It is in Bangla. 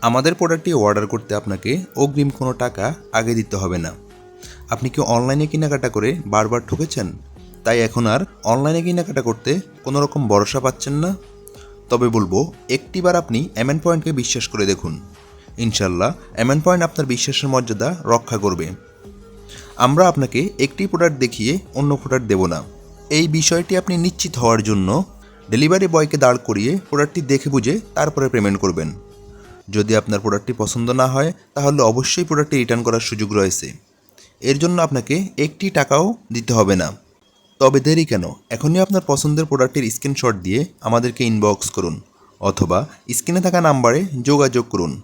আমাদের প্রোডাক্টটি অর্ডার করতে আপনাকে অগ্রিম কোনো টাকা আগে দিতে হবে না। আপনি কি অনলাইনে কেনাকাটা করে বারবার ঠকেছেন? তাই এখন আর অনলাইনে কেনাকাটা করতে কোনো রকম ভরসা পাচ্ছেন না? তবে বলবো, একটিবার আপনি এমএন পয়েন্টকে বিশ্বাস করে দেখুন। ইনশাল্লাহ এমএন পয়েন্ট আপনার বিশ্বাসের মর্যাদা রক্ষা করবে। আমরা আপনাকে একটি প্রোডাক্ট দেখিয়ে অন্য প্রোডাক্ট দেব না। এই বিষয়টি আপনি নিশ্চিত হওয়ার জন্য ডেলিভারি বয়কে দাঁড় করিয়ে প্রোডাক্টটি দেখে বুঝে তারপরে পেমেন্ট করবেন। যদি আপনার প্রোডাক্টটি পছন্দ না হয় তাহলে অবশ্যই প্রোডাক্টটি রিটার্ন করার সুযোগ রয়েছে। এর জন্য আপনাকে একটি টাকাও দিতে হবে না। তবে দেরি কেন? এখনই আপনার পছন্দের প্রোডাক্টের স্ক্রিনশট দিয়ে আমাদেরকে ইনবক্স করুন অথবা স্ক্রিনে থাকা নাম্বারে যোগাযোগ করুন।